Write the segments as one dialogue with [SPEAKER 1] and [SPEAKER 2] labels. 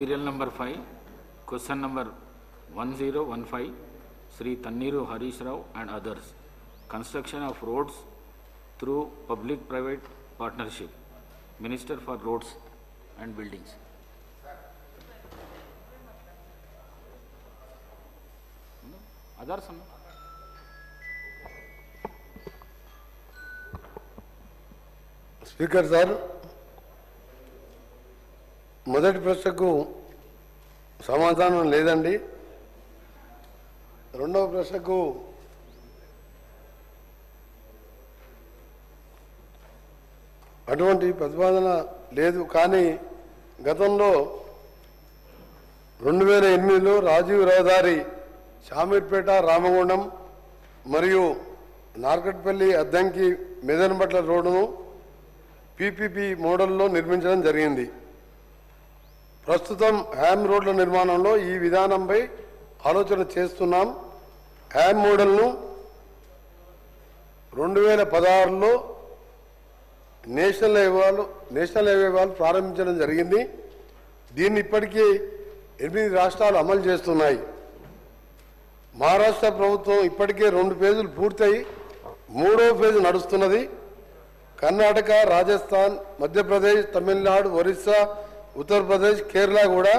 [SPEAKER 1] Serial number 5, question number 1015, Sri Tanniru Harish Rao and others. Construction of roads through public-private partnership. Minister for Roads and Buildings. Others?
[SPEAKER 2] Speaker sir, మొదటి ప్రశ్నకు సమాధానం లేదండి. రెండవ ప్రశ్నకు అటువంటి ప్రతిపాదన లేదు. కానీ గతంలో 2008లో రాజీవ్ రహదారి షామీర్పేట రామగుండం మరియు నార్కట్పల్లి అద్దంకి మెదనపట్ల రోడ్డును పీపీపీ మోడల్లో నిర్మించడం జరిగింది. ప్రస్తుతం హ్యామ్ రోడ్ల నిర్మాణంలో ఈ విధానంపై ఆలోచన చేస్తున్నాం. హ్యామ్ మోడల్ను 2016లో నేషనల్ హైవే వాళ్ళు ప్రారంభించడం జరిగింది. దీన్ని ఇప్పటికీ 8 రాష్ట్రాలు అమలు చేస్తున్నాయి. మహారాష్ట్ర ప్రభుత్వం ఇప్పటికే 2 ఫేజులు పూర్తయి 3వ ఫేజు నడుస్తున్నది. కర్ణాటక, రాజస్థాన్, మధ్యప్రదేశ్, తమిళనాడు, ఒరిస్సా, ఉత్తరప్రదేశ్, కేరళ కూడా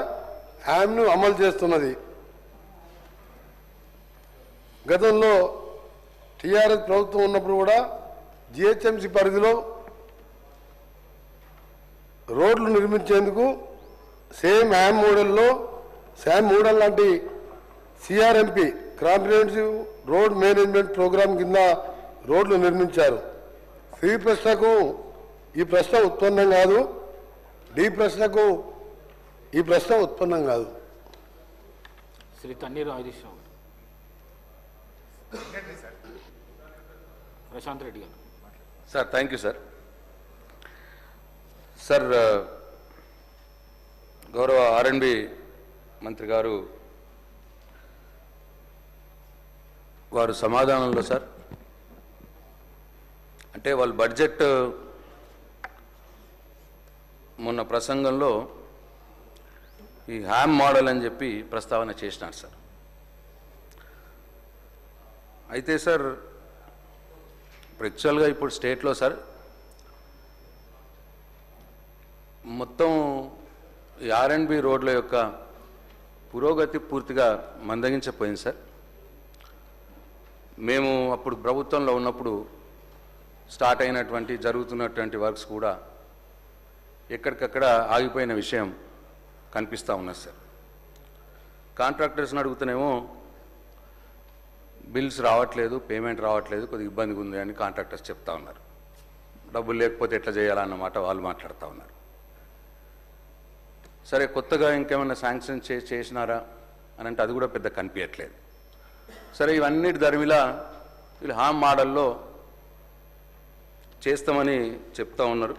[SPEAKER 2] హ్యామ్ను అమలు చేస్తున్నది. గతంలో టీఆర్ఎస్ ప్రభుత్వం ఉన్నప్పుడు కూడా జిహెచ్ఎంసీ పరిధిలో రోడ్లు నిర్మించేందుకు సేమ్ హ్యామ్ మోడల్ లాంటి CRMP comprehensive road management programme కింద రోడ్లు నిర్మించారు. సి ప్రశ్నకు ఈ ప్రశ్న ఉత్పన్నం కాదు, డి ప్రశ్నకు ఈ ప్రశ్న ఉత్పన్నం కాదు.
[SPEAKER 1] శ్రీ తన్నీరు హరీష్ రావు, ప్రశాంత్ రెడ్డి గారు.
[SPEAKER 3] Sir thank you sir. Sir గౌరవ ఆర్ఎండ్బి మంత్రి గారు వారు సమాధానంలో సార్ అంటే వాళ్ళు బడ్జెట్ మొన్న ప్రసంగంలో ఈ హ్యామ్ మోడల్ అని చెప్పి ప్రస్తావన చేసినారు సార్. అయితే సార్ ఇప్పుడు యాక్చువల్గా ఇప్పుడు స్టేట్లో సార్ మొత్తం ఈ ఆర్ఎండ్బి రోడ్ల యొక్క పురోగతి పూర్తిగా మందగించిపోయింది సార్. మేము అప్పుడు ప్రభుత్వంలో ఉన్నప్పుడు స్టార్ట్ అయినటువంటి జరుగుతున్నటువంటి వర్క్స్ కూడా ఎక్కడికక్కడ ఆగిపోయిన విషయం కనిపిస్తూ ఉన్నది సార్. కాంట్రాక్టర్స్ని అడుగుతూనేమో బిల్స్ రావట్లేదు, పేమెంట్ రావట్లేదు, కొద్దిగా ఇబ్బందిగా ఉంది అని కాంట్రాక్టర్స్ చెప్తా ఉన్నారు. డబ్బులు లేకపోతే ఎట్లా చేయాలన్నమాట వాళ్ళు మాట్లాడుతూ ఉన్నారు. సరే కొత్తగా ఇంకేమైనా శాంక్షన్ చేసినారా అని అంటే అది కూడా పెద్ద కనిపించట్లేదు. సరే ఇవన్నిటి దరిమిలా వీళ్ళు హామ్ మోడల్లో చేస్తామని చెప్తా ఉన్నారు.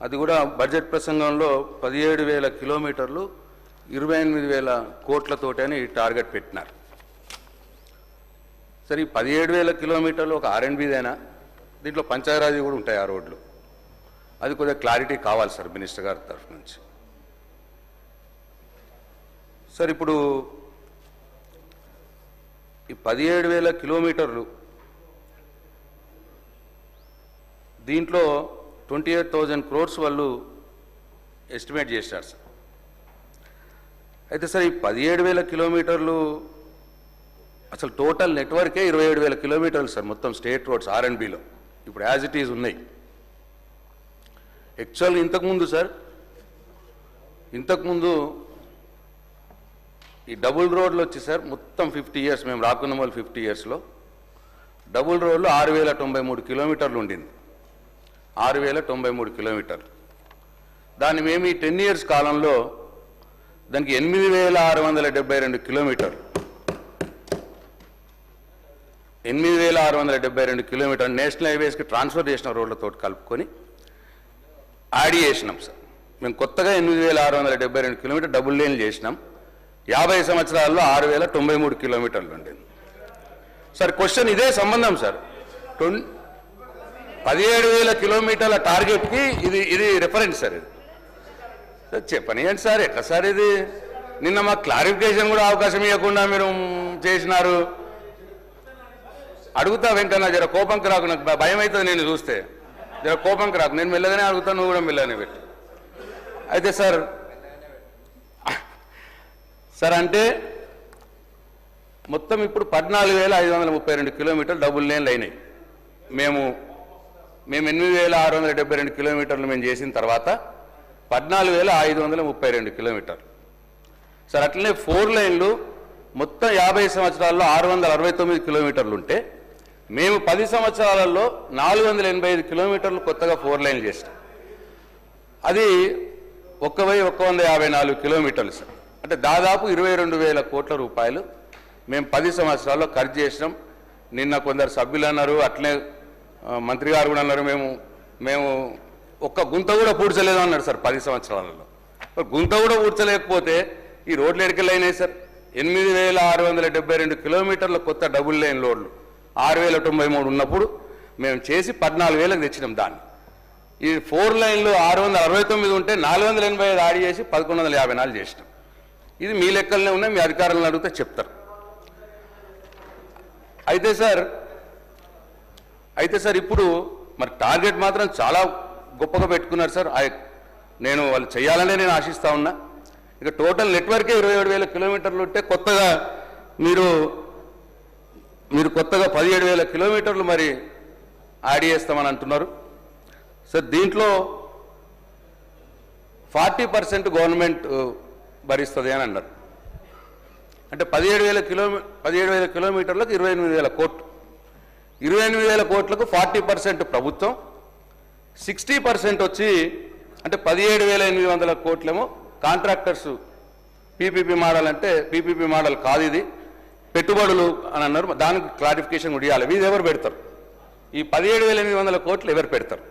[SPEAKER 3] అది కూడా బడ్జెట్ ప్రసంగంలో 17,000 కిలోమీటర్లు 28,000 కోట్లతోటి అని టార్గెట్ పెట్టినారు. సరే ఈ 17,000 కిలోమీటర్లు ఒక ఆర్ఎండ్బిదేనా, దీంట్లో పంచాయరాజీ కూడా ఉంటాయి ఆ రోడ్లు. అది కొద్దిగా క్లారిటీ కావాలి సార్ మినిస్టర్ గారి తరఫు నుంచి. సార్ ఇప్పుడు ఈ 17,000 కిలోమీటర్లు దీంట్లో 28,000 crores వాళ్ళు ఎస్టిమేట్ చేశారు సార్. అయితే సార్ ఈ 17,000 కిలోమీటర్లు అసలు టోటల్ నెట్వర్కే 27,000 కిలోమీటర్లు సార్ మొత్తం స్టేట్ రోడ్స్ ఆర్ఎండ్బిలో ఇప్పుడు యాజ్ ఇట్ ఈజ్ ఉన్నాయి. యాక్చువల్గా ఇంతకుముందు ఈ డబుల్ రోడ్లు వచ్చి సార్ మొత్తం 50 years మేము రాకున్న వాళ్ళు 50 yearsలో డబుల్ రోడ్లు 6,093 కిలోమీటర్లు ఉండింది. 6,093 కిలోమీటర్లు. దాన్ని మేము ఈ 10 years కాలంలో దానికి 8,672 కిలోమీటర్లు 8,672 కిలోమీటర్లు నేషనల్ హైవేస్కి ట్రాన్స్ఫర్ చేసిన రోడ్లతో కలుపుకొని యాడ్ చేసినాం సార్. మేము కొత్తగా 8,672 కిలోమీటర్ డబుల్ లేన్లు చేసినాం. 50 సంవత్సరాల్లో 6,093 కిలోమీటర్లు ఉండింది సార్. క్వశ్చన్ ఇదే సంబంధం సార్. 17,000 కిలోమీటర్ల టార్గెట్కి ఇది రిఫరెన్స్ సార్. ఇది చెప్పనియండి సార్, ఎట్లా సార్ ఇది? నిన్న మాకు క్లారిఫికేషన్ కూడా అవకాశం ఇవ్వకుండా మీరు చేసినారు. అడుగుతా వెంకన్న, జర కోపంకి రాకు, నాకు భయం అవుతుంది నేను చూస్తే. జర కోపంకి రాకు, నేను మెల్లగానే అడుగుతాను, నువ్వు కూడా మెల్లగానే పెట్టు. అయితే సార్ అంటే మొత్తం ఇప్పుడు 14,532 కిలోమీటర్లు డబుల్ లేన్లు అయినాయి. మేము 8,672 కిలోమీటర్లు మేము చేసిన తర్వాత 14,532 కిలోమీటర్లు సార్. అట్లనే 4 లైన్లు మొత్తం 50 సంవత్సరాల్లో 669 కిలోమీటర్లు ఉంటే మేము 10 సంవత్సరాలలో 485 కిలోమీటర్లు కొత్తగా 4 లైన్లు చేసినాం. అది 1,154 కిలోమీటర్లు సార్. అంటే దాదాపు 22,000 కోట్ల రూపాయలు మేము 10 సంవత్సరాల్లో ఖర్చు చేసినాం. నిన్న కొందరు సభ్యులు అన్నారు, అట్లే మంత్రి గారు కూడా అన్నారు, మేము ఒక్క గుంత కూడా పూడ్చలేదు అన్నారు సార్ 10 సంవత్సరాలలో. గుంత కూడా పూడ్చలేకపోతే ఈ రోడ్లు ఎడికెళ్ళైనాయి సార్. 8,672 కిలోమీటర్ల కొత్త డబుల్ లైన్ రోడ్లు 6,093 ఉన్నప్పుడు మేము చేసి 14,000కు తెచ్చినాం దాన్ని. ఈ 4 లైన్లు 669 ఉంటే 485 యాడ్ చేసి 1,154 చేసినాం. ఇది మీ లెక్కలనే ఉన్నాయి, మీ అధికారులను అడిగితే చెప్తారు. అయితే సార్ ఇప్పుడు మరి టార్గెట్ మాత్రం చాలా గొప్పగా పెట్టుకున్నారు సార్. నేను వాళ్ళు చేయాలనే నేను ఆశిస్తా ఉన్నా. ఇక టోటల్ నెట్వర్కే 27,000 కిలోమీటర్లు ఉంటే కొత్తగా మీరు 17,000 కిలోమీటర్లు మరి యాడ్ చేస్తామని అంటున్నారు సార్. దీంట్లో 40% గవర్నమెంట్ భరిస్తుంది అని అన్నారు. అంటే 17,000 కిలోమీటర్లకు 28,000 కోట్లు. 28,000 కోట్లకు 40% ప్రభుత్వం, 60% వచ్చి అంటే 17,800 కోట్లేమో కాంట్రాక్టర్స్. పీపీపీ మోడల్ అంటే పీపీపీ మోడల్ కాదు, ఇది పెట్టుబడులు అని అన్నారు. దానికి క్లారిఫికేషన్ కూడా ఇవ్వాలి. ఇది ఎవరు పెడతారు? ఈ 17,800 కోట్లు ఎవరు పెడతారు?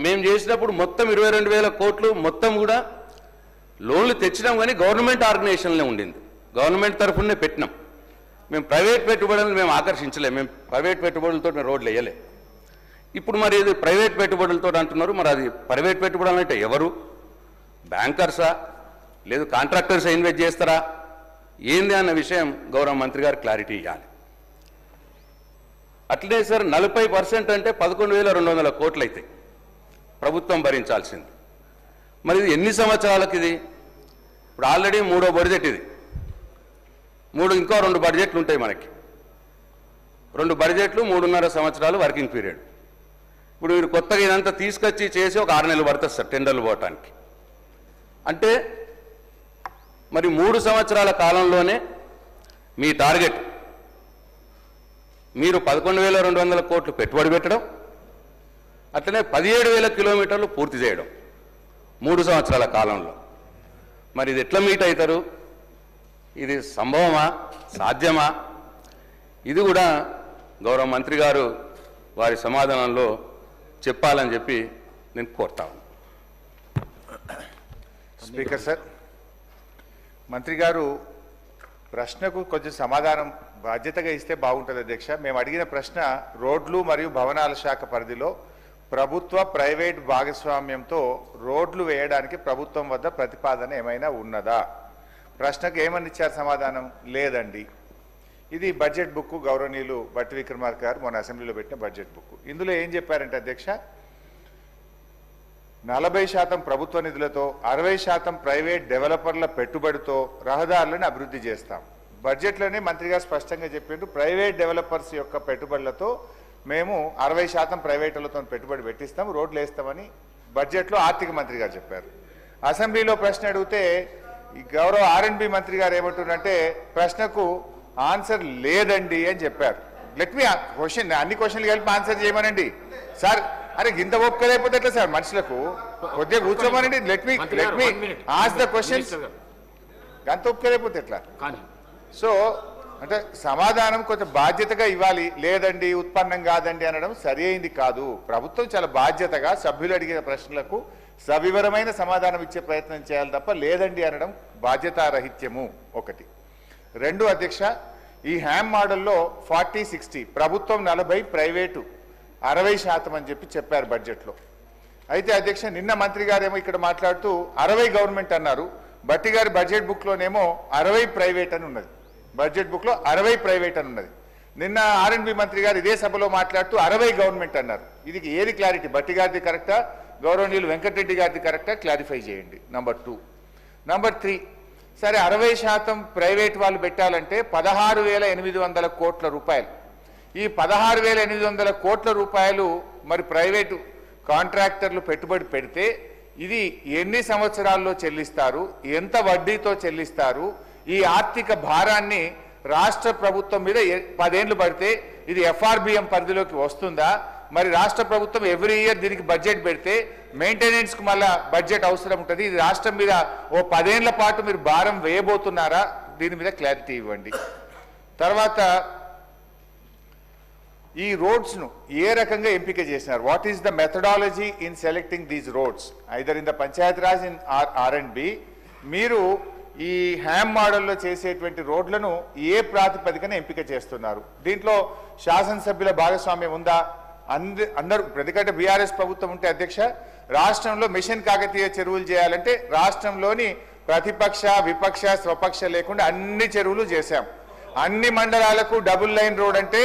[SPEAKER 3] మేము చేసినప్పుడు మొత్తం 22,000 కోట్లు మొత్తం కూడా లోన్లు తెచ్చినాం, కానీ గవర్నమెంట్ ఆర్గనైజేషన్లే ఉండింది, గవర్నమెంట్ తరఫునే పెట్టినాం. మేము ప్రైవేట్ పెట్టుబడులను మేము ఆకర్షించలేము, మేము ప్రైవేట్ పెట్టుబడులతో మేము రోడ్లు వేయలే. ఇప్పుడు మరి ఇది ప్రైవేట్ పెట్టుబడులతో అంటున్నారు. మరి అది ప్రైవేట్ పెట్టుబడులు అంటే ఎవరు? బ్యాంకర్సా, లేదు కాంట్రాక్టర్స్ ఇన్వెస్ట్ చేస్తారా, ఏంది అన్న విషయం గౌరవ మంత్రి గారు క్లారిటీ ఇవ్వాలి. అట్లనే సార్ 40% అంటే 11,200 కోట్లు అవుతాయి ప్రభుత్వం భరించాల్సింది. మరి ఇది ఎన్ని సంవత్సరాలకు? ఇది ఇప్పుడు ఆల్రెడీ 3వ బడ్జెట్, ఇది ఇంకో 2 బడ్జెట్లు ఉంటాయి మనకి. 2 బడ్జెట్లు 3.5 సంవత్సరాలు వర్కింగ్ పీరియడ్. ఇప్పుడు మీరు కొత్తగా ఇదంతా తీసుకొచ్చి చేసి ఒక 6 నెలలు పడుతుంది సార్ టెండర్లు పోవటానికి. అంటే మరి 3 సంవత్సరాల కాలంలోనే మీ టార్గెట్ మీరు 11,200 కోట్లు పెట్టుబడి పెట్టడం, అట్లనే 17,000 కిలోమీటర్లు పూర్తి చేయడం 3 సంవత్సరాల కాలంలో. మరి ఇది ఎట్లా మీట్ అవుతారు? ఇది సంభవమా, సాధ్యమా? ఇది కూడా గౌరవ మంత్రి గారు వారి సమాధానంలో చెప్పాలని చెప్పి నేను కోరుతాను.
[SPEAKER 4] స్పీకర్ సార్, మంత్రి గారు ప్రశ్నకు కొంచెం సమాధానం బాధ్యతగా ఇస్తే బాగుంటుంది అధ్యక్ష. మేము అడిగిన ప్రశ్న రోడ్లు మరియు భవనాల శాఖ పరిధిలో ప్రభుత్వ ప్రైవేట్ భాగస్వామ్యంతో రోడ్లు వేయడానికి ప్రభుత్వం వద్ద ప్రతిపాదన ఏమైనా ఉన్నదా? ప్రశ్నకు ఏమని ఇచ్చారు సమాధానం? లేదండి. ఇది బడ్జెట్ బుక్, గౌరవనీయులు బట్టి విక్రమార్క గారు మొన్న అసెంబ్లీలో పెట్టిన బడ్జెట్ బుక్. ఇందులో ఏం చెప్పారంటే అధ్యక్ష, 40% ప్రభుత్వ నిధులతో 60% ప్రైవేట్ డెవలపర్ల పెట్టుబడితో రహదారులను అభివృద్ధి చేస్తాం. బడ్జెట్లోనే మంత్రి గారు స్పష్టంగా చెప్పిండ్రు, ప్రైవేట్ డెవలపర్స్ యొక్క పెట్టుబడులతో మేము 60% ప్రైవేటులతో పెట్టుబడి పెట్టిస్తాం, రోడ్లు వేస్తామని బడ్జెట్లో ఆర్థిక మంత్రి గారు చెప్పారు. అసెంబ్లీలో ప్రశ్న అడిగితే ఈ గౌరవ R&B మంత్రి గారు ఏమంటున్నారంటే ప్రశ్నకు ఆన్సర్ లేదండి అని చెప్పారు. లెట్ మీ క్వశ్చన్, అన్ని క్వశ్చన్లు కలిపి ఆన్సర్ చేయమనండి సార్. అరే ఇంత ఒప్పుకోలేకపోతే ఎట్లా సార్? మనుషులకు కొద్దిగా కూర్చోమనండి. Let me ask the questions. అంత ఒప్పుకోలేకపోతే ఎట్లా? సో అంటే సమాధానం కొంచెం బాధ్యతగా ఇవ్వాలి. లేదండి, ఉత్పన్నం కాదండి అనడం సరి అయింది కాదు. ప్రభుత్వం చాలా బాధ్యతగా సభ్యులు అడిగిన ప్రశ్నలకు సవివరమైన సమాధానం ఇచ్చే ప్రయత్నం చేయాలి తప్ప లేదండి అనడం బాధ్యతారహిత్యము. 1. 2 అధ్యక్ష, ఈ హ్యామ్ మోడల్లో 40-60 ప్రభుత్వం 40, ప్రైవేటు 60% అని చెప్పారు బడ్జెట్లో. అయితే అధ్యక్ష నిన్న మంత్రి గారేమో ఇక్కడ మాట్లాడుతూ 60 గవర్నమెంట్ అన్నారు. బట్టి గారి బడ్జెట్ బుక్లోనేమో 60 ప్రైవేట్ అని ఉన్నది. బడ్జెట్ బుక్లో 60 ప్రైవేట్ అని ఉన్నది. నిన్న ఆర్ఎండ్బి మంత్రి గారు ఇదే సభలో మాట్లాడుతూ 60 గవర్నమెంట్ అన్నారు. ఇది ఏది క్లారిటీ? బట్టి గారిది కరెక్టా, గౌరవనీయులు వెంకటరెడ్డి గారిది కరెక్టా? క్లారిఫై చేయండి. నంబర్ 2. నంబర్ 3, సరే 60% ప్రైవేట్ వాళ్ళు పెట్టాలంటే 16,800 కోట్ల రూపాయలు. ఈ 16,800 కోట్ల రూపాయలు మరి ప్రైవేటు కాంట్రాక్టర్లు పెట్టుబడి పెడితే ఇది ఎన్ని సంవత్సరాల్లో చెల్లిస్తారు, ఎంత వడ్డీతో చెల్లిస్తారు? ఈ ఆర్థిక భారాన్ని రాష్ట్ర ప్రభుత్వం మీద 10 ఏళ్లు పడితే ఇది ఎఫ్ఆర్బిఎం పరిధిలోకి వస్తుందా? మరి రాష్ట్ర ప్రభుత్వం ఎవ్రీ ఇయర్ దీనికి బడ్జెట్ పెడితే మెయింటెనెన్స్కి మళ్ళా బడ్జెట్ అవసరం ఉంటుంది. ఇది రాష్ట్రం మీద ఓ 10 ఏళ్ల పాటు మీరు భారం వేయబోతున్నారా? దీని మీద క్లారిటీ ఇవ్వండి. తర్వాత ఈ రోడ్స్ను ఏ రకంగా ఎంపిక చేసినారు? What is the methodology in selecting these roads either in the Panchayat Raj in ఆర్&బి? మీరు ఈ హ్యామ్ మోడల్లో చేసేటువంటి రోడ్లను ఏ ప్రాతిపదికన ఎంపిక చేస్తున్నారు? దీంట్లో శాసనసభ్యుల భాగస్వామ్యం ఉందా? అందరూ, ఎందుకంటే బీఆర్ఎస్ ప్రభుత్వం ఉంటే అధ్యక్ష రాష్ట్రంలో మిషన్ కాకతీయ చెరువులు చేయాలంటే రాష్ట్రంలోని ప్రతిపక్ష విపక్ష స్వపక్ష లేకుండా అన్ని చెరువులు చేశాం. అన్ని మండలాలకు డబుల్ లైన్ రోడ్ అంటే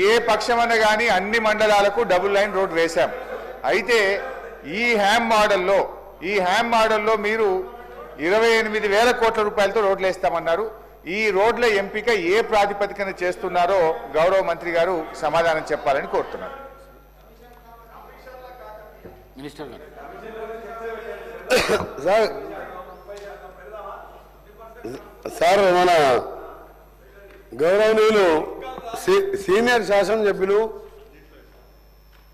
[SPEAKER 4] ఏ పక్షమన్న కానీ అన్ని మండలాలకు డబుల్ లైన్ రోడ్ వేశాం. అయితే ఈ హ్యామ్ మోడల్లో మీరు 28,000 కోట్ల రూపాయలతో రోడ్లు వేస్తామన్నారు. ఈ రోడ్ల ఎంపిక ఏ ప్రాతిపదికన చేస్తున్నారో గౌరవ మంత్రి గారు సమాధానం చెప్పాలని కోరుతున్నారు.
[SPEAKER 1] మినిస్టర్ గారు.
[SPEAKER 2] సార్ మన గౌరవనీయులు సీనియర్ శాసనసభ్యులు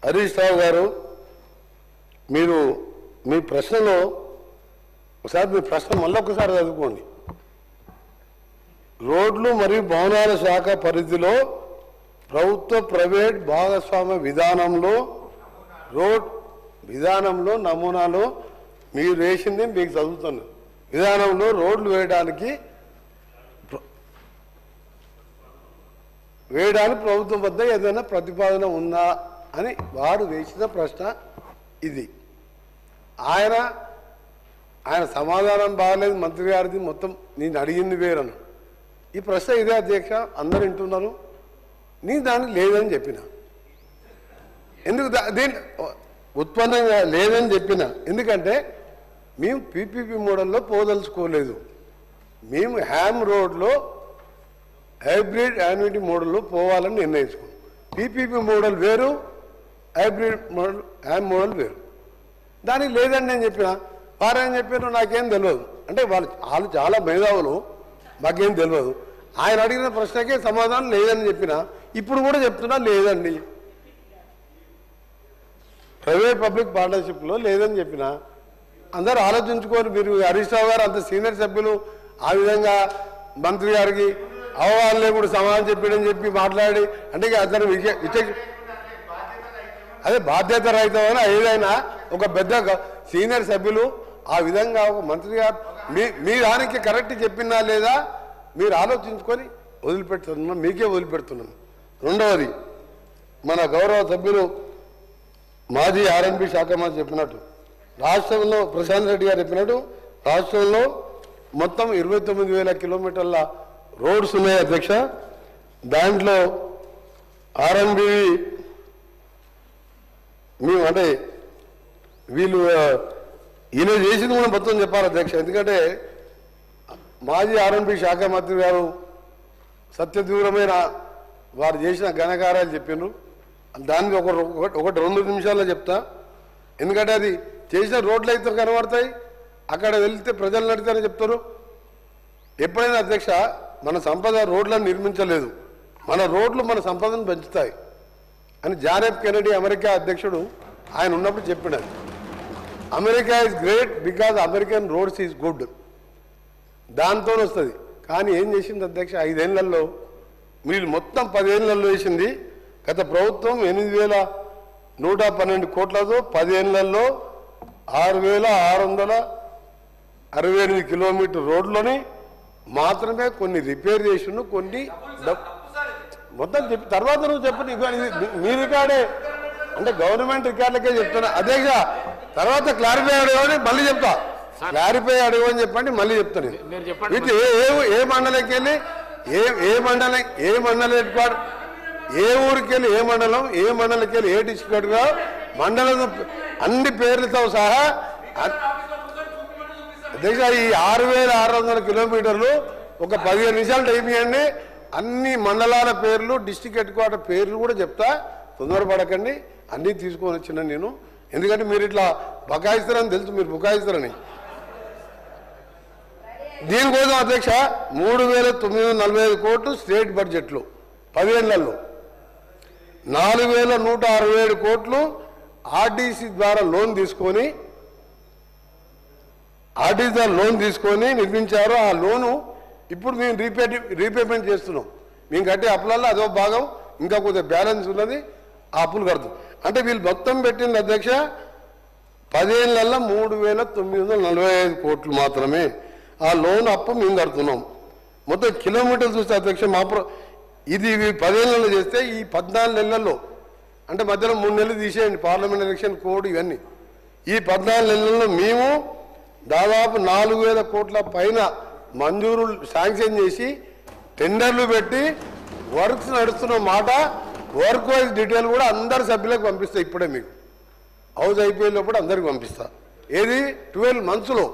[SPEAKER 2] హరీష్ రావు గారు, మీరు మీ ప్రశ్నలో ఒకసారి మీ ప్రశ్న మళ్ళొకసారి చదువుకోండి. రోడ్లు మరియు భవనాల శాఖ పరిధిలో ప్రభుత్వ ప్రైవేట్ భాగస్వామ్య విధానంలో నమూనాలో మీరు వేసింది మీకు చదువుతున్నారు. విధానంలో రోడ్లు వేయడానికి ప్రభుత్వం వద్ద ఏదైనా ప్రతిపాదన ఉందా అని వారు వేసిన ప్రశ్న ఇది. ఆయన సమాధానం బాగలేదు మంత్రి గారిది, మొత్తం నేను అడిగింది వేరను. ఈ ప్రశ్న ఇదే అధ్యక్ష, అందరు వింటున్నారు. నేను దానికి లేదని చెప్పిన. ఎందుకు దీని ఉత్పన్నంగా లేదని చెప్పిన? ఎందుకంటే మేము పీపీపీ మోడల్లో పోదలుచుకోలేదు. మేము హ్యామ్ రోడ్లో హైబ్రిడ్ యాన్యుటీ మోడల్లో పోవాలని నిర్ణయించుకున్నాం. పీపీపీ మోడల్ వేరు, హైబ్రిడ్ మోడల్ హ్యామ్ మోడల్ వేరు. దానికి లేదని నేను చెప్పిన. వారేం చెప్పారు నాకేం తెలియదు. అంటే వాళ్ళు చాలా మేధావులు, మాకేం తెలియదు. ఆయన అడిగిన ప్రశ్నకే సమాధానం లేదని చెప్పిన. ఇప్పుడు కూడా చెప్తున్నా లేదండి. ప్రైవేట్ పబ్లిక్ పార్ట్నర్షిప్లో లేదని చెప్పిన. అందరూ ఆలోచించుకొని, మీరు హరీష్ రావు గారు అంత సీనియర్ సభ్యులు ఆ విధంగా మంత్రి గారికి అవగాహన కూడా సమాధానం చెప్పాడని చెప్పి మాట్లాడి, అంటే అతను అదే బాధ్యత రహితమైన ఏదైనా ఒక పెద్ద సీనియర్ సభ్యులు ఆ విధంగా ఒక మంత్రి గారు మీ దానికి కరెక్ట్ చెప్పినా లేదా మీరు ఆలోచించుకొని వదిలిపెడుతున్నాం, మీకే వదిలిపెడుతున్నాం. రెండవది, మన గౌరవ సభ్యులు మాజీ ఆర్&బి శాఖ మంత్రి చెప్పినట్టు, రాష్ట్రంలో ప్రశాంత్ రెడ్డి గారు చెప్పినట్టు రాష్ట్రంలో మొత్తం 29,000 కిలోమీటర్ల రోడ్స్ ఉన్నాయి అధ్యక్ష. దాంట్లో ఆర్&బి మేము అంటే వీళ్ళు ఈయన చేసింది కూడా మొత్తం చెప్పాలి అధ్యక్ష. ఎందుకంటే మాజీ ఆర్&బి శాఖ మంత్రి గారు సత్యదూరమైన వారు చేసిన ఘనకార్యాలు చెప్పినారు. దానికి ఒకటి 2 నిమిషాల్లో చెప్తా. ఎందుకంటే అది చేసిన రోడ్లు అయితే కనబడతాయి, అక్కడ వెళ్తే ప్రజలు నడితారని చెప్తారు. ఎప్పుడైనా అధ్యక్ష మన సంపద రోడ్లను నిర్మించలేదు, మన రోడ్లు మన సంపదను పెంచుతాయి అని జాన్ ఎఫ్ కెనడీ అమెరికా అధ్యక్షుడు ఆయన ఉన్నప్పుడు చెప్పినారు. America is great because American roads is good, దాంతో వస్తుంది. కానీ ఏం చేసింది అధ్యక్ష 5 ఏళ్లలో, మీరు మొత్తం 10 ఏళ్లలో వేసింది. గత ప్రభుత్వం 8,112 కోట్లతో 10 ఏళ్లలో 6,668 కిలోమీటర్ రోడ్లని మాత్రమే కొన్ని రిపేర్ చేసిండు, కొన్ని మొత్తం చెప్పి తర్వాత నువ్వు చెప్పు. మీ రికార్డే అంటే గవర్నమెంట్ రికార్డులకే చెప్తున్నా అధ్యక్ష. తర్వాత క్లారిఫై అడగని మళ్ళీ చెప్తా. క్లారిఫై అడగని చెప్పండి మళ్ళీ చెప్తాను. విత్ ఏ మండలంకి వెళ్ళి ఏ మండలం హెడ్ క్వార్టర్, ఏ ఊరికి వెళ్ళి ఏ మండలంకి వెళ్ళి ఏ డిస్ట్రిక్ట్ గా మండలం అన్ని పేర్లతో సహా అధ్యక్ష ఈ 6,600 కిలోమీటర్లు ఒక 15 నిమిషాలు టైం ఇవ్వండి. అన్ని మండలాల పేర్లు డిస్ట్రిక్ట్ హెడ్ క్వార్టర్ పేర్లు కూడా చెప్తా. తొందరపడకండి, అన్నీ తీసుకొని వచ్చిన నేను. ఎందుకంటే మీరు ఇట్లా బకాయిస్తారని తెలుసు, మీరు బుకాయిస్తారని. దీనికోసం అధ్యక్ష 3,945 కోట్లు స్టేట్ బడ్జెట్లు 10 ఏళ్లలో, 4,167 కోట్లు ఆర్టీసీ ద్వారా లోన్ తీసుకొని నిర్మించారు. ఆ లోను ఇప్పుడు మేము రీపేమెంట్ చేస్తున్నాం. మేము కట్టే అప్పులలో అదో భాగం ఇంకా కొద్దిగా బ్యాలెన్స్ ఉన్నది, ఆ అప్పులు కడుతుంది. అంటే వీళ్ళు మొత్తం పెట్టింది అధ్యక్ష 10 ఏళ్లలో 3,945 కోట్లు మాత్రమే. ఆ లోన్ అప్పు మేము కడుతున్నాం. మొత్తం కిలోమీటర్లు చూస్తే అధ్యక్ష ఇది 10 ఏళ్లలో చేస్తే ఈ 14 నెలల్లో, అంటే మధ్యలో 3 నెలలు తీసేయండి పార్లమెంట్ ఎలక్షన్ కోడ్ ఇవన్నీ, ఈ 14 నెలల్లో మేము దాదాపు 4,000 కోట్ల పైన మంజూరు శాంక్షన్ చేసి టెండర్లు పెట్టి వర్క్స్ నడుస్తున్న మాట. వర్క్ వైజ్ డీటెయిల్ కూడా అందరి సభ్యులకు పంపిస్తా. ఇప్పుడే మీకు హౌస్ అయిపోయేటప్పుడు అందరికి పంపిస్తా. ఏది 12 మంత్స్లో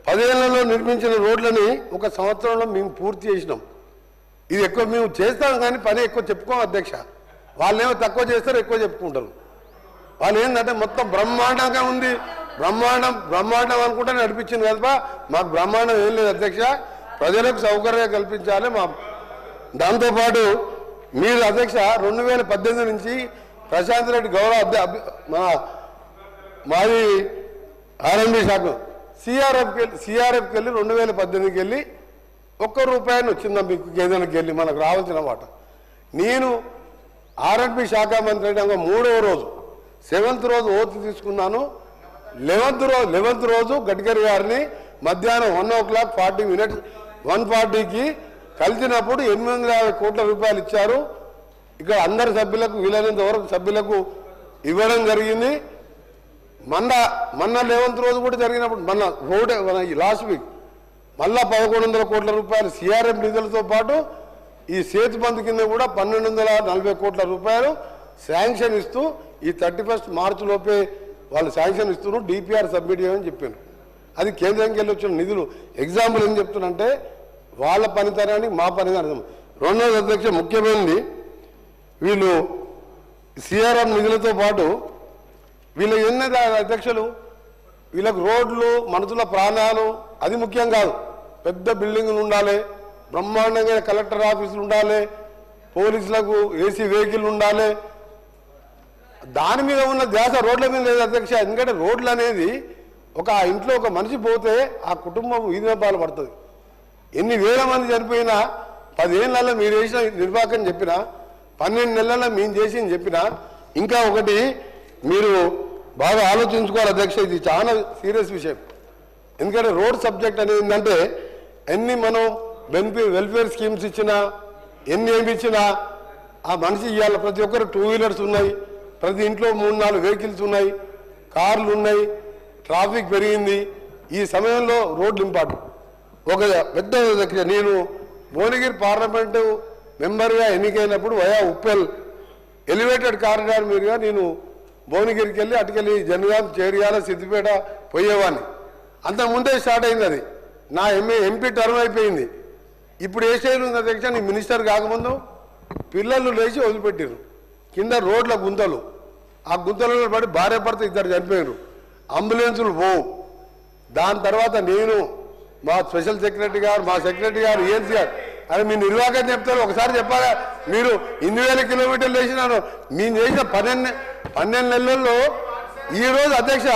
[SPEAKER 2] 10 ఏళ్లలో నిర్మించిన రోడ్లని 1 సంవత్సరంలో మేము పూర్తి చేసినాం. ఇది ఎక్కువ మేము చేస్తాం కానీ పని ఎక్కువ చెప్పుకోం అధ్యక్ష. వాళ్ళేమో తక్కువ చేస్తారు, ఎక్కువ చెప్పుకుంటారు. వాళ్ళు ఏంటంటే మొత్తం బ్రహ్మాండంగా ఉంది, బ్రహ్మాండం అనుకుంటే నడిపించింది కదా. మాకు బ్రహ్మాండం ఏం లేదు అధ్యక్ష. ప్రజలకు సౌకర్యం కల్పించాలి. దాంతోపాటు మీరు అధ్యక్ష 2018 నుంచి ప్రశాంత్ రెడ్డి గౌరవ మాది ఆర్ఎంబీ శాఖ సిఆర్ఎఫ్కి వెళ్ళి 2018కి వెళ్ళి ₹1 వచ్చిందా మీకు ఏదైనాకి వెళ్ళి మనకు రావాల్సిన మాట. నేను ఆర్ఎంబీ శాఖ మంత్రి అయినా 3వ రోజు 7th రోజు ఓత్ తీసుకున్నాను. 11th రోజు గడ్కరీ గారిని మధ్యాహ్నం 1:40 1:40కి కలిసినప్పుడు 850 కోట్ల రూపాయలు ఇచ్చారు. ఇక్కడ అందరి సభ్యులకు వీలైనంత వరకు సభ్యులకు ఇవ్వడం జరిగింది. మొన్న 11th రోజు కూడా జరిగినప్పుడు మన లాస్ట్ వీక్ మళ్ళా 1,100 కోట్ల రూపాయలు సిఆర్ఎం నిధులతో పాటు ఈ సేతు బంధు కింద కూడా 1,240 కోట్ల రూపాయలు శాంక్షన్ ఇస్తూ ఈ 31 మార్చి లోపే వాళ్ళు శాంక్షన్ ఇస్తున్నారు. డిపిఆర్ సబ్మిట్ చేయమని చెప్పాను. అది కేంద్రంకి వెళ్ళి వచ్చిన నిధులు. ఎగ్జాంపుల్ ఏం చెప్తున్నానంటే వాళ్ళ పనితనానికి మా పనితనం. రెండోది అధ్యక్ష ముఖ్యమైనది, వీళ్ళు సిఆర్ఎం నిధులతో పాటు వీళ్ళు ఎన్నది అధ్యక్షులు వీళ్ళకు రోడ్లు, మనుషుల ప్రాణాలు అది ముఖ్యం కాదు. పెద్ద బిల్డింగులు ఉండాలి, బ్రహ్మాండంగా కలెక్టర్ ఆఫీసులు ఉండాలి, పోలీసులకు ఏసీ వెహికల్ ఉండాలి. దాని మీద ఉన్న ధ్యాస రోడ్ల మీద లేదు అధ్యక్ష. ఎందుకంటే రోడ్లు అనేది ఒక ఇంట్లో ఒక మనిషి పోతే ఆ కుటుంబం వీధిన పాలు పడుతుంది. ఎన్ని వేల మంది చనిపోయినా 10 ఏళ్లలో మీరు చేసిన నిర్వాహకం చెప్పినా, 12 నెలల్లో మేము చేసింది చెప్పినా, ఇంకా ఒకటి మీరు బాగా ఆలోచించుకోవాలి అధ్యక్ష. ఇది చాలా సీరియస్ విషయం. ఎందుకంటే రోడ్ సబ్జెక్ట్ అనేది ఏంటంటే ఎన్ని మనం వెల్ఫేర్ స్కీమ్స్ ఇచ్చినా, ఎన్ని ఏమి ఇచ్చినా ఆ మనిషి ఇవ్వాలి. ప్రతి ఒక్కరు 2 వీలర్స్ ఉన్నాయి, ప్రతి ఇంట్లో 3-4 వెహికల్స్ ఉన్నాయి, కార్లు ఉన్నాయి, ట్రాఫిక్ పెరిగింది. ఈ సమయంలో రోడ్లు ఇంపార్టెంట్. ఒక పెద్ద నేను భువనగిరి పార్లమెంటు మెంబర్గా ఎన్నికైనప్పుడు వయా ఉప్పల్ ఎలివేటెడ్ కారిడార్ మీదుగా నేను భువనగిరికి వెళ్ళి అటుకెళ్ళి జనగాం, చేరియాల, సిద్దిపేట పోయేవాడిని. అంతకుముందే స్టార్ట్ అయింది అది. నా ఎంపీ టర్మ్ అయిపోయింది. ఇప్పుడు ఏ స్టైల్ ఉంది అధ్యక్ష, నీ మినిస్టర్ కాకముందు పిల్లలు లేచి వదిలిపెట్టారు. కింద రోడ్ల గుంతలు, ఆ గుంతలలో పడి భార్య భర్త 2 చనిపోయారు. అంబులెన్సులు పోవు. దాని తర్వాత నేను, మా స్పెషల్ సెక్రటరీ గారు, మా సెక్రటరీ గారు, ఏఎన్సీ గారు, అరే మీ నిర్వాహకం చెప్తారు ఒకసారి చెప్పాలా. మీరు 8,000 కిలోమీటర్లు వేసినారు. మేము చేసిన 12 నెలల్లో ఈరోజు అధ్యక్ష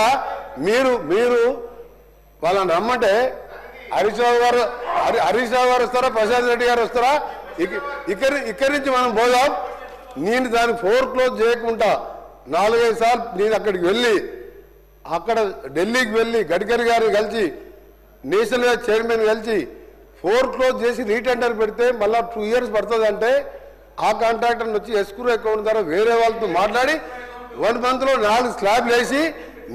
[SPEAKER 2] మీరు వాళ్ళని రమ్మంటే హరీష్ రావు గారు వస్తారా, ప్రశాంత్ రెడ్డి గారు వస్తారా? ఇక్కడి నుంచి మనం పోదాం. నేను దాన్ని క్లోజ్ చేయకుండా 4-5 సార్లు నేను అక్కడికి వెళ్ళి, అక్కడ ఢిల్లీకి వెళ్ళి గడ్కరీ గారిని కలిసి, నేషనల్ చైర్మన్ కలిసి క్లోజ్ చేసి రీటెండర్ పెడితే మళ్ళీ 2 years పడుతుంది. అంటే ఆ కాంట్రాక్టర్ వచ్చి ఎస్క్రూ అకౌంట్ ద్వారా వేరే వాళ్ళతో మాట్లాడి 1 మంత్లో 4 స్లాబ్లు వేసి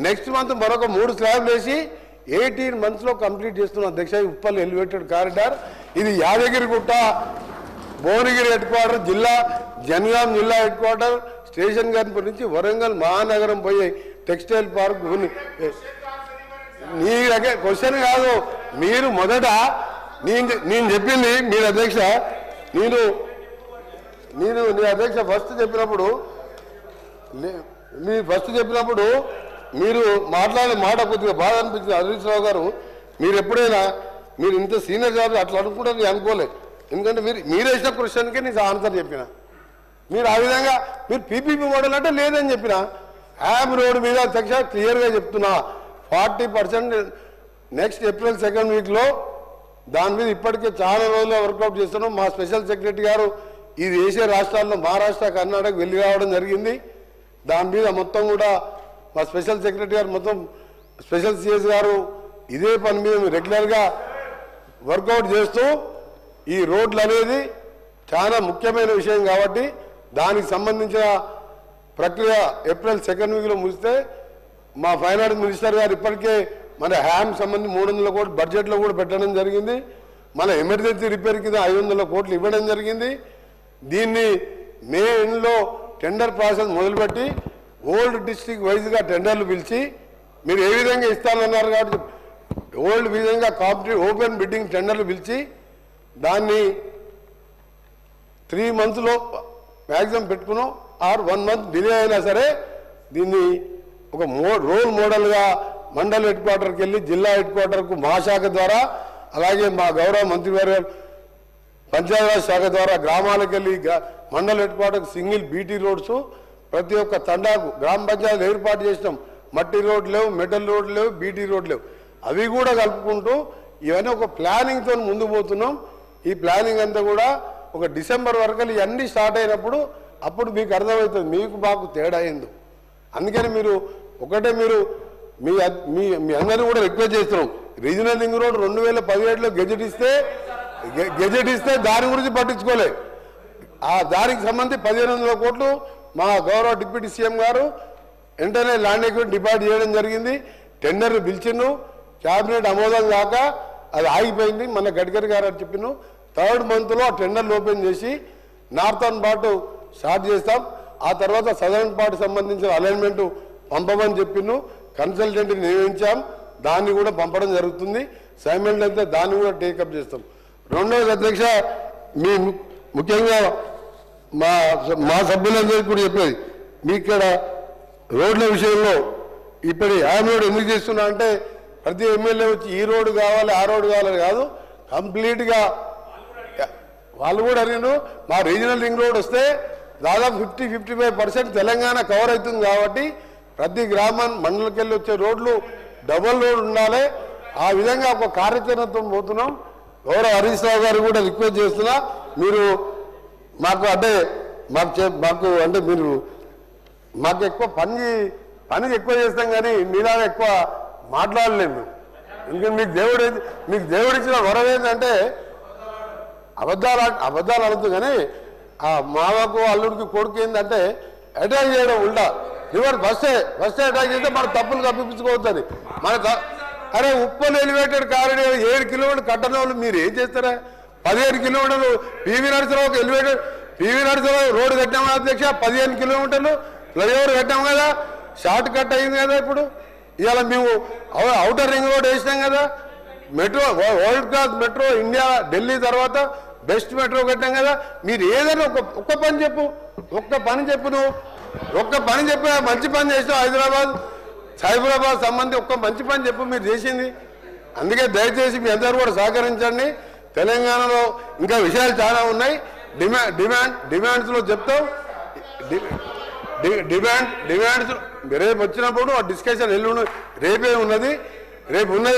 [SPEAKER 2] నెక్స్ట్ మంత్ మరొక 3 స్లాబ్లు వేసి 18 మంత్స్లో కంప్లీట్ చేస్తున్నాం అధ్యక్ష. ఉప్పల్ ఎలివేటెడ్ కారిడార్ ఇది యాదగిరిగుట్ట భువనగిరి హెడ్ క్వార్టర్ జిల్లా, జనగాం జిల్లా హెడ్ క్వార్టర్, స్టేషన్ గన్పూర్ నుంచి వరంగల్ మహానగరం పోయే టెక్స్టైల్ పార్క్. నీ దగ్గర క్వశ్చన్ కాదు, మీరు మొదట నేను చెప్పింది మీరు అధ్యక్ష, నేను నీ అధ్యక్ష ఫస్ట్ చెప్పినప్పుడు మీరు మాట్లాడే మాట కొద్దిగా బాధ అనిపించింది. హరీష్ రావు గారు, మీరు ఎప్పుడైనా మీరు ఇంత సీనియర్ జాబ్ అట్లా అనుకుంటారు నేను అనుకోలేదు. ఎందుకంటే మీరు వేసిన క్వశ్చన్కే నేను ఆన్సర్ చెప్పిన. మీరు ఆ విధంగా మీరు పీపీపీ మోడల్ అంటే లేదని చెప్పిన. యామ్ రోడ్ మీద అధ్యక్ష క్లియర్గా చెప్తున్నా 40% నెక్స్ట్ ఏప్రిల్ 2nd వీక్లో దాని మీద ఇప్పటికే చాలా రోజులు వర్కౌట్ చేస్తున్నాం. మా స్పెషల్ సెక్రటరీ గారు ఇది వేసే రాష్ట్రాల్లో మహారాష్ట్ర, కర్ణాటక వెళ్ళి రావడం జరిగింది. దాని మీద మొత్తం కూడా మా స్పెషల్ సెక్రటరీ గారు, మొత్తం స్పెషల్ సిఎస్ గారు ఇదే పని మీద రెగ్యులర్గా వర్కౌట్ చేస్తూ ఈ రోడ్లు అనేది చాలా ముఖ్యమైన విషయం కాబట్టి దానికి సంబంధించిన ప్రక్రియ ఏప్రిల్ 2nd వీక్లో ముగిస్తే మా ఫైనాన్స్ మినిస్టర్ గారు ఇప్పటికే మన హ్యామ్ సంబంధించి 300 కోట్లు బడ్జెట్లో కూడా పెట్టడం జరిగింది. మన ఎమర్జెన్సీ రిపేర్ కింద 500 కోట్లు ఇవ్వడం జరిగింది. దీన్ని మే ఎండ్లో టెండర్ ప్రాసెస్ మొదలుపెట్టి ఓల్డ్ డిస్ట్రిక్ట్ వైజ్గా టెండర్లు పిలిచి మీరు ఏ విధంగా ఇస్తానన్నారు కాబట్టి ఓల్డ్ విధంగా కాంపిటేటివ్ ఓపెన్ బిడ్డింగ్ టెండర్లు పిలిచి దాన్ని 3 మంత్స్లో మ్యాక్సిమం పెట్టుకున్నాం. 1 మంత్ డిలే అయినా సరే దీన్ని ఒక రోల్ మోడల్గా మండల హెడ్ క్వార్టర్కి వెళ్ళి జిల్లా హెడ్ క్వార్టర్కు మా శాఖ ద్వారా, అలాగే మా గౌరవ మంత్రివర్గ పంచాయతీరాజ్ శాఖ ద్వారా గ్రామాలకు వెళ్ళి మండల హెడ్ క్వార్టర్కి సింగిల్ బీటీ రోడ్స్ ప్రతి ఒక్క తండాకు గ్రామ పంచాయతీలు ఏర్పాటు చేసినాం. మట్టి రోడ్లు లేవు, మెటల్ రోడ్లు లేవు, బీటీ రోడ్లు లేవు. అవి కూడా కలుపుకుంటూ ఇవన్నీ ఒక ప్లానింగ్తో ముందు పోతున్నాం. ఈ ప్లానింగ్ అంతా కూడా ఒక డిసెంబర్ వరకు ఇవన్నీ స్టార్ట్ అయినప్పుడు అప్పుడు మీకు అర్థమవుతుంది మీకు మాకు తేడా అయింది. అందుకని మీరు మీ అందరినీ కూడా రిక్వెస్ట్ చేస్తున్నాం. రీజనల్ రింగ్ రోడ్ 2017లో గెజెట్ ఇస్తే దాని గురించి పట్టించుకోలే. ఆ దానికి సంబంధించి 1500 కోట్లు మా గౌరవ డిప్యూటీ సీఎం గారు వెంటనే ల్యాండ్ ఎక్విప్మెంట్ డిపాజిట్ చేయడం జరిగింది. టెండర్లు పిలిచిండు, క్యాబినెట్ ఆమోదం కాక అది ఆగిపోయింది. మన గడ్కరీ గారు అని చెప్పిను 3rd మంత్లో ఆ టెండర్లు ఓపెన్ చేసి నార్థన్ పార్ట్ స్టార్ట్ చేస్తాం. ఆ తర్వాత సదరన్ పార్ట్ సంబంధించిన అలైన్మెంట్ పంపమని చెప్పిను. కన్సల్టెంట్ని నియమించాం, దాన్ని కూడా పంపడం జరుగుతుంది. సైమల్టేనియస్గా దాన్ని కూడా టేకప్ చేస్తాం. రెండవది అధ్యక్ష, మీ ముఖ్యంగా మా సభ్యులందరికీ కూడా చెప్పేది, మీ ఇక్కడ రోడ్ల విషయంలో ఇప్పుడు యామ్ రోడ్ ఎందుకు చేస్తున్నా అంటే ప్రతి ఎమ్మెల్యే వచ్చి ఈ రోడ్డు కావాలి ఆ రోడ్డు కావాలని కాదు, కంప్లీట్గా వాళ్ళు కూడా అడిగిన మా రీజనల్ రింగ్ రోడ్ వస్తే దాదాపు 50-55% తెలంగాణ కవర్ అవుతుంది కాబట్టి ప్రతి గ్రామం మండలికి వెళ్ళి వచ్చే రోడ్లు డబుల్ రోడ్ ఉండాలి. ఆ విధంగా ఒక కార్యాచరణతో పోతున్నాం. గౌరవ హరీష్ రావు గారు కూడా రిక్వెస్ట్ చేస్తున్నా, మీరు మాకు ఎక్కువ పని ఎక్కువ చేస్తాం కానీ మీలాగా ఎక్కువ మాట్లాడలేము. ఎందుకంటే మీకు దేవుడిచ్చిన వరం ఏంటంటే అబద్ధాలు అడుగుతుంది. కానీ ఆ మామకు అల్లుడికి కొడుకు ఏంటంటే అటాక్ చేయడం ఉల్టా రివర్స్ ఫస్ట్ అటాక్ చేస్తే మన తప్పులు కప్పించుకోవద్దని అరే ఉప్పల్ ఎలివేటెడ్ కారిడార్ 7 కిలోమీటర్లు కట్టడం వాళ్ళు మీరు ఏం చేస్తారా? 15 కిలోమీటర్లు పివి నరసింహరావు ఎలివేటెడ్ పివి నరసింహరావు రోడ్డు కట్టాము అధ్యక్ష. 15 కిలోమీటర్లు ఫ్లైఓవర్ కట్టాము కదా, షార్ట్ కట్ అయింది కదా. ఇప్పుడు ఇవాళ మేము అవుటర్ రింగ్ రోడ్ వేసినాం కదా, metro world class metro India Delhi తర్వాత బెస్ట్ మెట్రో కట్టాం కదా. మీరు ఏదైనా ఒక్క పని చెప్పు నువ్వు ఒక్క పని చెప్పి మంచి పని చేసావు. సైబరాబాద్ సంబంధించి ఒక్క మంచి పని చెప్పు మీరు చేసింది. అందుకే దయచేసి మీ అందరూ కూడా సహకరించండి. తెలంగాణలో ఇంకా విషయాలు చాలా ఉన్నాయి. డిమాండ్స్లో చెప్తాం. డిమాండ్స్ రేపు వచ్చినప్పుడు ఆ డిస్కషన్ రేపే ఉన్నది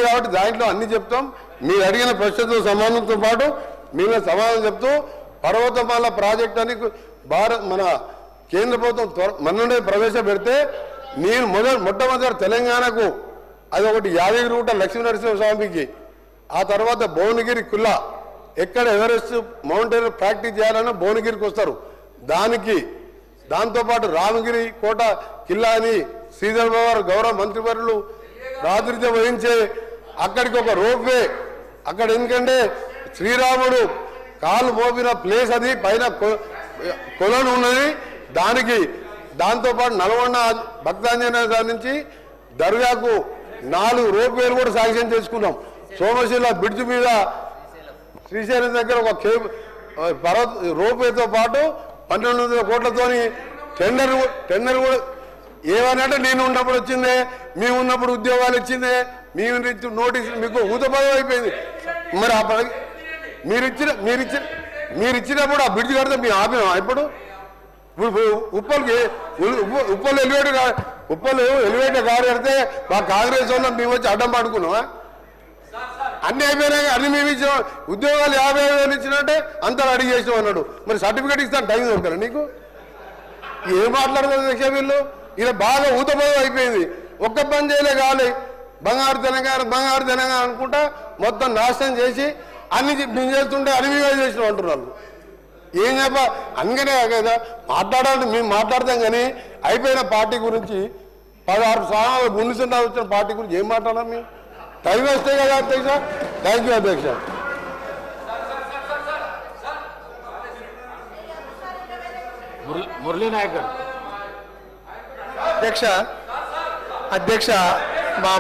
[SPEAKER 2] కాబట్టి దాంట్లో అన్ని చెప్తాం. మీరు అడిగిన ప్రశ్నతో సమాధానంతో పాటు మీరు సమాధానం చెప్తూ పర్వతమాల ప్రాజెక్ట్ అని మన కేంద్ర ప్రభుత్వం మొన్ననే ప్రవేశపెడితే నేను మొట్టమొదటి తెలంగాణకు అది ఒకటి యాదగిరిగుట్ట లక్ష్మీనరసింహస్వామికి, ఆ తర్వాత భువనగిరి కుల్లా ఎక్కడ ఎవరెస్ట్ మౌంటైన్ ప్రాక్టీస్ చేయాలన్నా భువనగిరికి వస్తారు. దానికి దాంతోపాటు రామగిరి కోట కిల్లాని శ్రీధర్ బాబు గౌరవ మంత్రివర్యులు ప్రాతినిధ్యం వహించే అక్కడికి ఒక రోప్వే అక్కడ ఎందుకంటే శ్రీరాముడు కాలు మోపిన ప్లేస్ అది పైన కొలను ఉన్నది దాంతోపాటు నల్గొండ భక్తాంజనేయ గారి నుంచి దర్గాకు 4 రోప్వేలు కూడా శాంక్షన్ చేసుకున్నాం. సోమశిల బ్రిడ్జ్ మీద శ్రీశైలం దగ్గర ఒక రోప్వేతో పాటు 1200 కోట్లతోని టెండర్ కూడా ఏమనంటే నేను ఉన్నప్పుడు వచ్చిందే, మేము ఉన్నప్పుడు ఉద్యోగాలు ఇచ్చిందే, మేము నోటీసులు మీకు ఊతపదం అయిపోయింది. మరి మీరు ఇచ్చినప్పుడు ఆ బ్రిడ్జ్ కడితే మేము ఆపినాం. ఇప్పుడు ఉప్పలు ఎలివేటర్ కారు కడితే మా కాంగ్రెస్ వాళ్ళం మేము వచ్చి అడ్డం పడుకున్నామా? అన్ని అయిపోయినాయి, అన్ని మేము ఇచ్చినాం. ఉద్యోగాలు 50,000 ఇచ్చినట్టే అంతా రెడీ చేసినాం అన్నాడు. మరి సర్టిఫికేట్ ఇస్తాను టైం దొరకరా నీకు? ఏం మాట్లాడుతుంది అధ్యక్ష వీళ్ళు? ఇలా బాగా ఊతపోయి అయిపోయింది. ఒక్క పని చేయలే కావాలి. బంగారు తెలంగాణ అనుకుంటా మొత్తం నాశనం చేసి అన్ని మేము చేస్తుంటే అన్ని మేమే చేసినాం అంటున్నారు. ఏం చెప్ప అందుకనే కదా మాట్లాడాలంటే మేము మాట్లాడతాం కానీ అయిపోయిన పార్టీ గురించి 16 స్థానాలు ముందుగా వచ్చిన పార్టీ గురించి ఏం మాట్లాడాం మేము? టైం వేస్తే కదా అధ్యక్ష. థ్యాంక్ యూ అధ్యక్ష.
[SPEAKER 1] మురళీ నాయక్ గారు.
[SPEAKER 5] అధ్యక్ష